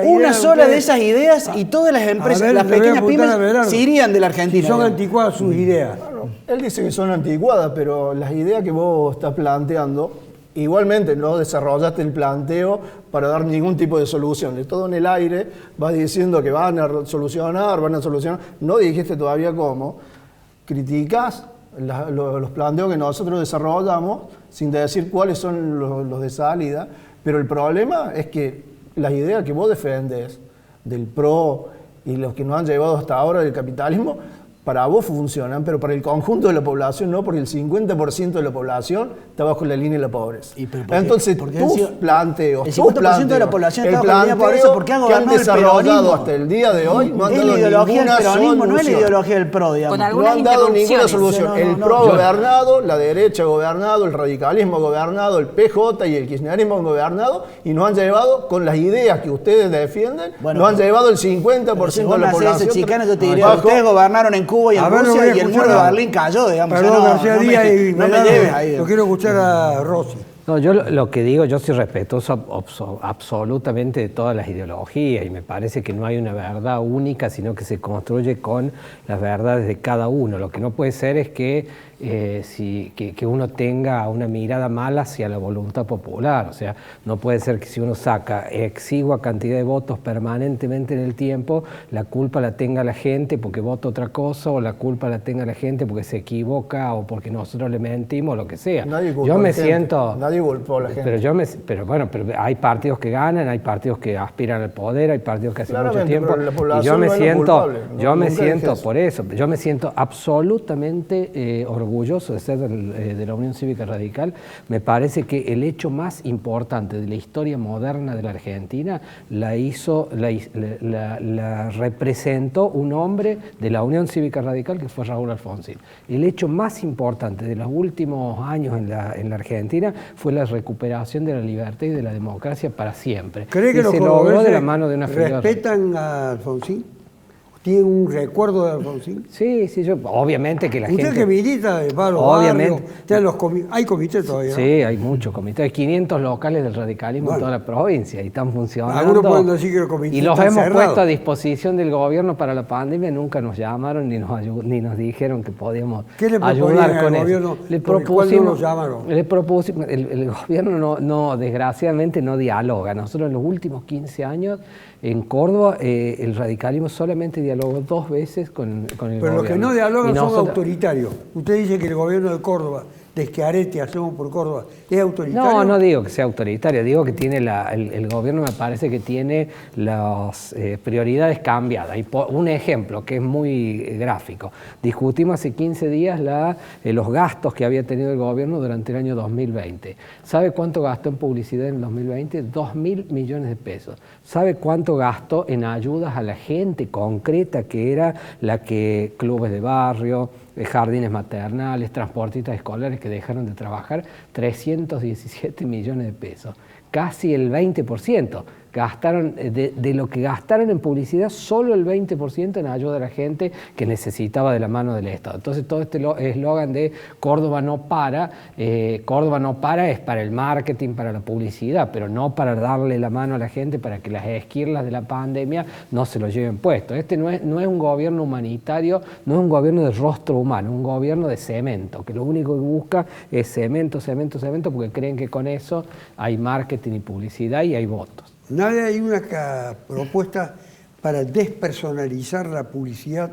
Una sola de esas ideas y todas las empresas, las pequeñas pymes, se irían de la Argentina. Si son anticuadas sus ideas. Bueno, él dice que son anticuadas, pero las ideas que vos estás planteando, igualmente no desarrollaste el planteo para dar ningún tipo de solución. Es todo en el aire, vas diciendo que van a solucionar, no dijiste todavía cómo. Criticás los planteos que nosotros desarrollamos sin decir cuáles son los de salida, pero el problema es que las ideas que vos defendés del PRO y los que nos han llevado hasta ahora del capitalismo, para vos funcionan, pero para el conjunto de la población no, porque el 50% de la población está bajo la línea de la pobreza. Entonces, tus planteos, el 50% de la población está bajo la línea de la pobreza porque han gobernado el peronismo. Hasta el día de hoy no han dado ninguna solución. No es la ideología del PRO, digamos. No han dado ninguna solución. El PRO ha gobernado, la derecha ha gobernado, el radicalismo ha gobernado, el PJ y el kirchnerismo han gobernado y nos han llevado, con las ideas que ustedes defienden, nos han llevado el 50% de la población. Chicana, yo te diría, ustedes gobernaron en Cuba y en Rusia y el muro de Berlín cayó, digamos. Perdón, García Díaz, no me lleves ahí. Lo quiero escuchar a Rossi. No, yo lo que digo, yo soy respetuoso absolutamente de todas las ideologías y me parece que no hay una verdad única, sino que se construye con las verdades de cada uno. Lo que no puede ser es que uno tenga una mirada mala hacia la voluntad popular. O sea, no puede ser que si uno saca exigua cantidad de votos permanentemente en el tiempo, la culpa la tenga la gente porque vota otra cosa, o la culpa la tenga la gente porque se equivoca o porque nosotros le mentimos, lo que sea. Yo me siento... Nadie culpó a la gente. Pero hay partidos que ganan, hay partidos que aspiran al poder, hay partidos que hacen mucho tiempo. Y yo me siento absolutamente orgulloso de ser de la Unión Cívica Radical. Me parece que el hecho más importante de la historia moderna de la Argentina la representó un hombre de la Unión Cívica Radical que fue Raúl Alfonsín. El hecho más importante de los últimos años en la Argentina fue la recuperación de la libertad y de la democracia para siempre. ¿Cree que se logró de la mano de una figura? ¿Respetan a Alfonsín? ¿Tiene un recuerdo de Alfonsín? Sí, obviamente que la gente... Usted que milita de varios barrios, hay comités todavía, ¿no? Sí, hay muchos comités, hay 500 locales del radicalismo en toda la provincia y están funcionando. Algunos pueden decir que los comités y los están hemos cerrados. puesto a disposición del gobierno para la pandemia, nunca nos llamaron ni nos dijeron que podíamos ayudar con eso. ¿Cuándo nos llamaron? El gobierno desgraciadamente no dialoga. Nosotros en los últimos 15 años en Córdoba el radicalismo solamente dialogó 2 veces con el gobierno. Pero los que no dialogan son autoritarios. Usted dice que el gobierno de Córdoba, de Schiaretti, Hacemos por Córdoba, ¿es autoritario? No digo que sea autoritario, digo que tiene el gobierno me parece que tiene las prioridades cambiadas. Y un ejemplo que es muy gráfico. Discutimos hace 15 días los gastos que había tenido el gobierno durante el año 2020. ¿Sabe cuánto gastó en publicidad en el 2020? 2.000 millones de pesos. ¿Sabe cuánto gastó en ayudas a la gente concreta que era la que clubes de barrio, jardines maternales, transportistas escolares que dejaron de trabajar? 317 millones de pesos, casi el 20%. Gastaron, de lo que gastaron en publicidad, solo el 20% en ayuda a la gente que necesitaba de la mano del Estado. Entonces todo este eslogan de Córdoba no para es para el marketing, para la publicidad, pero no para darle la mano a la gente para que las esquirlas de la pandemia no se lo lleven puesto. Este no es un gobierno humanitario, no es un gobierno de rostro humano, un gobierno de cemento, que lo único que busca es cemento, porque creen que con eso hay marketing y publicidad y hay votos. Nadie hay una propuesta para despersonalizar la publicidad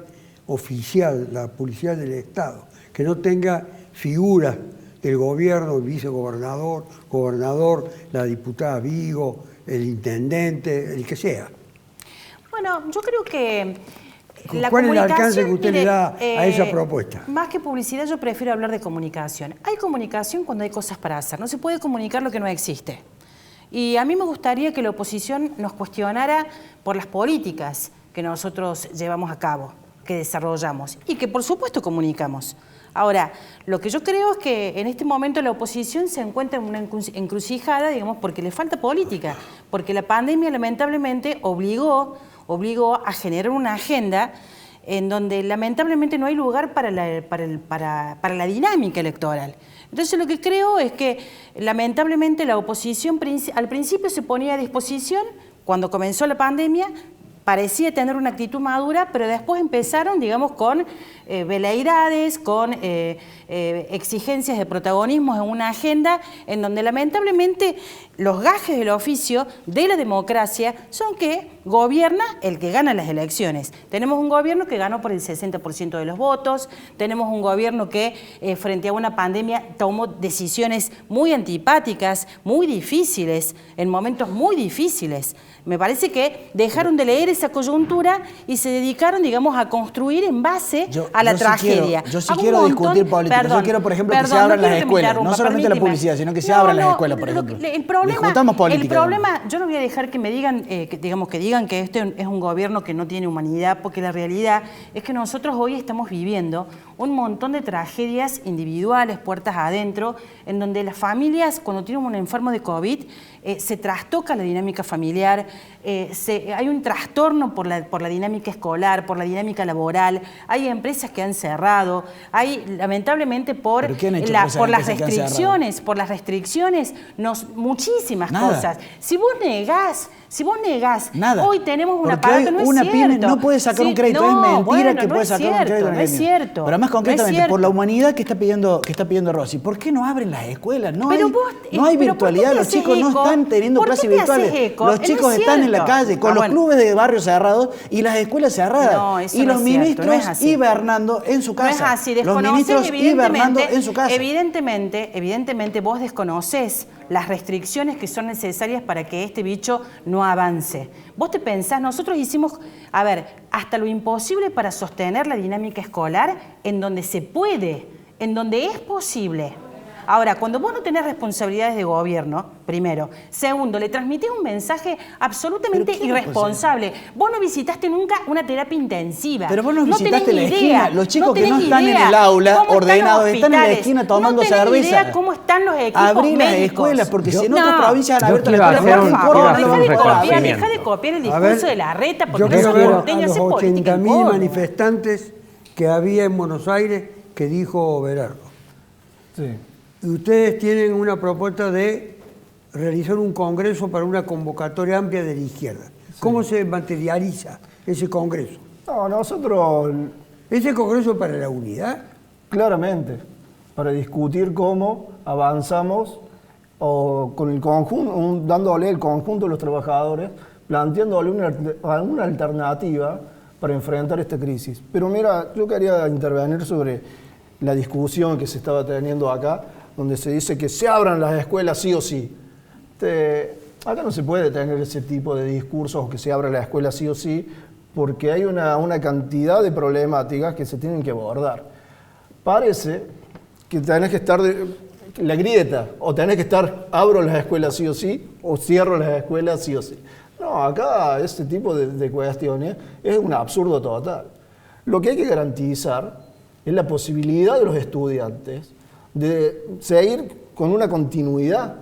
oficial, la publicidad del Estado, que no tenga figuras del gobierno, el vicegobernador, gobernador, la diputada Vigo, el intendente, el que sea. Bueno, yo creo que ¿Cuál es el alcance que usted le da a esa propuesta? Más que publicidad, yo prefiero hablar de comunicación. Hay comunicación cuando hay cosas para hacer. No se puede comunicar lo que no existe. Y a mí me gustaría que la oposición nos cuestionara por las políticas que nosotros llevamos a cabo, que desarrollamos y que por supuesto comunicamos. Ahora, lo que yo creo es que en este momento la oposición se encuentra en una encrucijada, digamos, porque le falta política, porque la pandemia lamentablemente obligó a generar una agenda en donde lamentablemente no hay lugar para la dinámica electoral. Entonces lo que creo es que lamentablemente la oposición al principio se ponía a disposición, cuando comenzó la pandemia, parecía tener una actitud madura, pero después empezaron, digamos, con veleidades, con exigencias de protagonismo en una agenda en donde lamentablemente los gajes del oficio de la democracia son que gobierna el que gana las elecciones. Tenemos un gobierno que ganó por el 60% de los votos, tenemos un gobierno que frente a una pandemia tomó decisiones muy antipáticas, muy difíciles, en momentos muy difíciles. Me parece que dejaron de leer esa coyuntura y se dedicaron, digamos, a construir en base a la tragedia. Yo sí quiero discutir política. Yo quiero, por ejemplo, que se abran las escuelas. No solamente la publicidad, sino que se abran las escuelas, por ejemplo. Discutamos política. El problema, yo no voy a dejar que me digan, que digan que este es un gobierno que no tiene humanidad, porque la realidad es que nosotros hoy estamos viviendo un montón de tragedias individuales, puertas adentro, en donde las familias, cuando tienen un enfermo de COVID, se trastoca la dinámica familiar, hay un trastorno por la dinámica escolar, por la dinámica laboral, hay empresas que han cerrado, hay lamentablemente por las restricciones, muchísimas cosas. Si vos negás, nada. Hoy tenemos un porque aparato, hoy no es una cierto. pyme no puede sacar un crédito, es mentira que puede sacar un crédito. No es cierto. Pero además concretamente, por la humanidad que está pidiendo Rossi, ¿por qué no abren las escuelas? No hay virtualidad, los chicos no están teniendo clases virtuales. Los chicos están en la calle, con los clubes de barrio cerrados y las escuelas cerradas. Y los ministros hibernando en su casa. No es así, desconoces evidentemente vos desconoces las restricciones que son necesarias para que este bicho no avance. Vos te pensás, nosotros hicimos, hasta lo imposible para sostener la dinámica escolar en donde se puede, en donde es posible. Ahora, cuando vos no tenés responsabilidades de gobierno, primero. Segundo, le transmitís un mensaje absolutamente irresponsable. Vos no visitaste nunca una terapia intensiva. Pero vos no visitaste la esquina. Los chicos que no están en el aula ordenados están en la esquina tomando cerveza. No tenés idea cómo están los equipos Abrí médicos. las escuelas, porque si en otras provincias han abierto las escuelas. Deja de copiar el discurso de la reta, porque yo quiero ver a los política 80.000 manifestantes que había en Buenos Aires que dijo Berardo. Sí. Y ustedes tienen una propuesta de realizar un congreso para una convocatoria amplia de la izquierda. Sí. ¿Cómo se materializa ese congreso? No, nosotros... ¿Ese congreso para la unidad? Claramente, para discutir cómo avanzamos o con el conjunto, dándole el conjunto de los trabajadores, planteándole una alternativa para enfrentar esta crisis. Pero mira, yo quería intervenir sobre la discusión que se estaba teniendo acá, donde se dice que se abran las escuelas sí o sí. Acá no se puede tener ese tipo de discursos, que se abra la escuela sí o sí, porque hay una cantidad de problemáticas que se tienen que abordar. Parece que tenés que estar la grieta, o tenés que estar abro las escuelas sí o sí, o cierro las escuelas sí o sí. No, acá este tipo de cuestiones es un absurdo total. Lo que hay que garantizar es la posibilidad de los estudiantes de seguir con una continuidad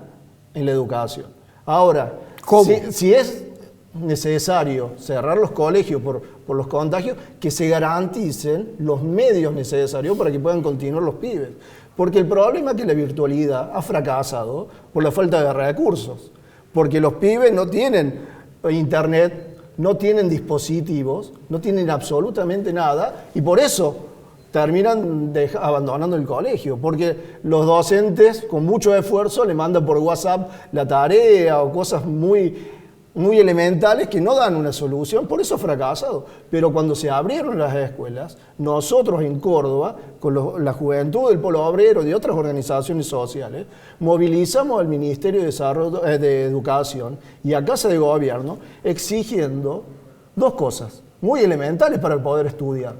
en la educación. Ahora, si es necesario cerrar los colegios por los contagios, que se garanticen los medios necesarios para que puedan continuar los pibes. Porque el problema es que la virtualidad ha fracasado por la falta de recursos. Porque los pibes no tienen internet, no tienen dispositivos, no tienen absolutamente nada, y por eso terminan abandonando el colegio, porque los docentes con mucho esfuerzo le mandan por WhatsApp la tarea o cosas muy elementales que no dan una solución, por eso ha fracasado. Pero cuando se abrieron las escuelas, nosotros en Córdoba, con la juventud del Polo Obrero y de otras organizaciones sociales, movilizamos al Ministerio de Educación y a Casa de Gobierno exigiendo dos cosas. muy elementales para poder estudiar.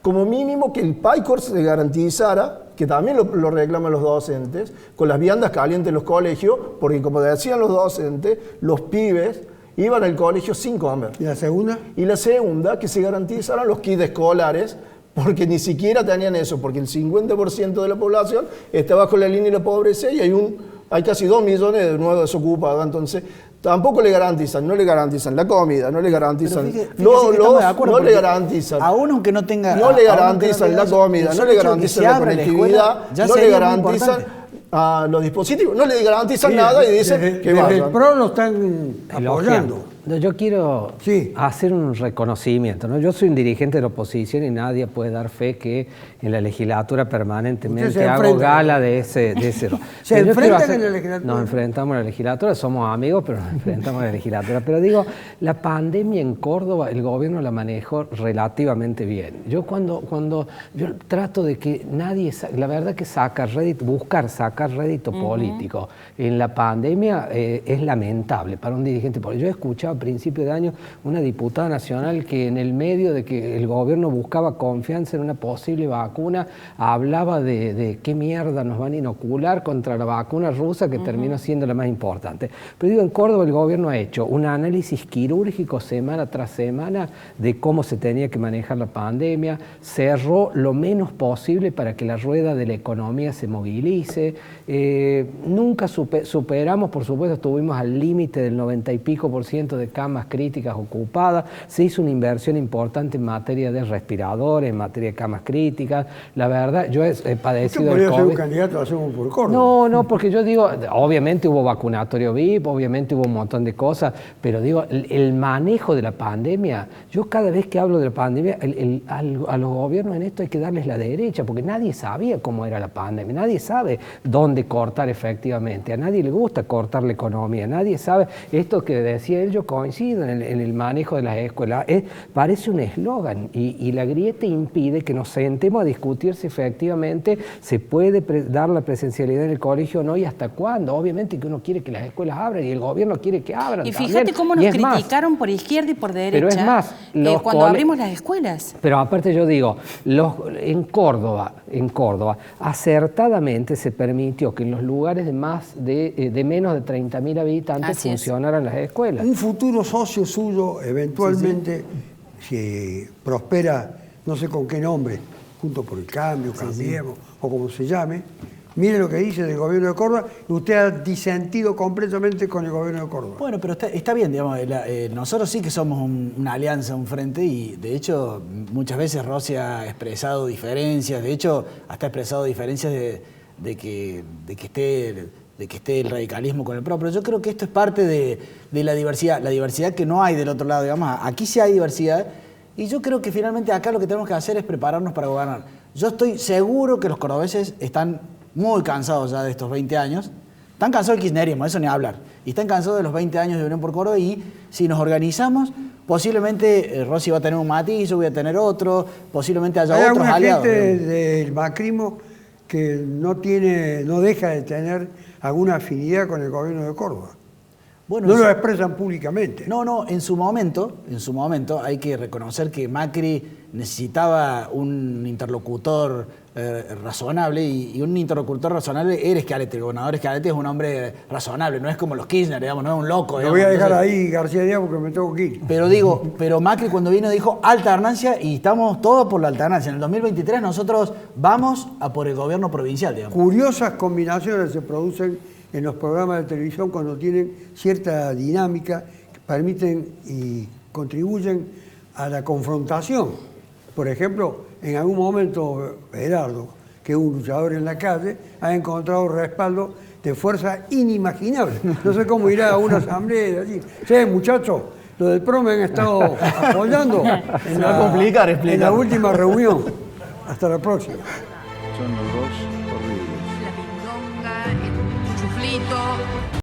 Como mínimo que el PAICOR se garantizara, que también lo reclaman los docentes, con las viandas calientes en los colegios, porque como decían los docentes, los pibes iban al colegio sin comer. ¿Y la segunda? Y la segunda, que se garantizaran los kits escolares, porque ni siquiera tenían eso, porque el 50% de la población está bajo la línea de la pobreza y hay casi 2 millones de nuevos desocupados. Entonces, tampoco le garantizan la comida, no le garantizan, no le garantizan, aún aunque no tenga, no le garantizan la comida, no le garantizan la conectividad, no le garantizan a los dispositivos, no le garantizan nada y dicen que vayan. Desde el PRO lo están apoyando. Yo quiero hacer un reconocimiento, ¿no? Yo soy un dirigente de la oposición y nadie puede dar fe que en la legislatura permanentemente hago gala de ese rol. ¿Se enfrentan en la legislatura? Nos enfrentamos en la legislatura, somos amigos, pero nos enfrentamos en la legislatura. Pero digo, la pandemia en Córdoba, el gobierno la manejó relativamente bien. Yo yo trato de que nadie, la verdad que buscar sacar rédito político en la pandemia es lamentable para un dirigente político. Yo he escuchado a principio de año una diputada nacional que en el medio de que el gobierno buscaba confianza en una posible vacuna, hablaba de qué mierda nos van a inocular contra la vacuna rusa que terminó siendo la más importante. Pero digo, en Córdoba el gobierno ha hecho un análisis quirúrgico semana tras semana de cómo se tenía que manejar la pandemia, cerró lo menos posible para que la rueda de la economía se movilice, nunca superamos, por supuesto, estuvimos al límite del 90 y pico % de camas críticas ocupadas, se hizo una inversión importante en materia de respiradores, en materia de camas críticas. La verdad, yo he padecido el COVID. ¿Ser un candidato a Hacemos por Córdoba? No, porque yo digo, obviamente hubo vacunatorio VIP, obviamente hubo un montón de cosas, pero digo, el manejo de la pandemia, yo cada vez que hablo de la pandemia, a los gobiernos en esto hay que darles la derecha, porque nadie sabía cómo era la pandemia, nadie sabe dónde cortar efectivamente, a nadie le gusta cortar la economía, nadie sabe esto que decía él, yo coincido en el manejo de las escuelas, parece un eslogan y la grieta impide que nos sentemos a discutir si efectivamente se puede dar la presencialidad en el colegio o no y hasta cuándo. Obviamente que uno quiere que las escuelas abran y el gobierno quiere que abran. Y fíjate cómo nos criticaron por izquierda y por derecha. Pero es más, cuando abrimos las escuelas. Pero aparte yo digo, en Córdoba, acertadamente se permitió que en los lugares de menos de 30.000 habitantes funcionaran las escuelas. Un futuro socio suyo, eventualmente, si prospera, no sé con qué nombre, Juntos por el Cambio, Cambiemos, o como se llame, mire lo que dice del gobierno de Córdoba, y usted ha disentido completamente con el gobierno de Córdoba. Bueno, pero está bien, digamos, nosotros sí que somos una alianza, un frente, y de hecho muchas veces Rossi ha expresado diferencias, de hecho hasta ha expresado diferencias de que esté el radicalismo con el PRO, pero yo creo que esto es parte de la diversidad que no hay del otro lado, digamos, aquí sí hay diversidad, y yo creo que finalmente acá lo que tenemos que hacer es prepararnos para gobernar. Yo estoy seguro que los cordobeses están muy cansados ya de estos 20 años, están cansados del kirchnerismo, eso ni hablar, y están cansados de los 20 años de Unión por Córdoba, y si nos organizamos, posiblemente Rossi va a tener un matiz, yo voy a tener otro, posiblemente haya otros aliados. Hay gente del macrismo que no deja de tener alguna afinidad con el gobierno de Córdoba. Bueno, no lo expresan públicamente. No, en su momento hay que reconocer que Macri necesitaba un interlocutor razonable y un interlocutor razonable era Schiaretti. El gobernador Schiaretti es un hombre razonable, no es como los Kirchner, digamos, no es un loco. Lo voy a dejar ahí, García Díaz, porque me tengo que ir. Pero Macri cuando vino dijo alternancia y estamos todos por la alternancia. En el 2023 nosotros vamos a por el gobierno provincial, digamos. Curiosas combinaciones se producen en los programas de televisión cuando tienen cierta dinámica que permiten y contribuyen a la confrontación. Por ejemplo, en algún momento Gerardo, que es un luchador en la calle, ha encontrado respaldo de fuerza inimaginable. No sé cómo irá a una asamblea y decir, che, muchachos, lo del PRO me han estado apoyando en la última reunión. Hasta la próxima. Son los dos horribles. La pindonga, el chuflito.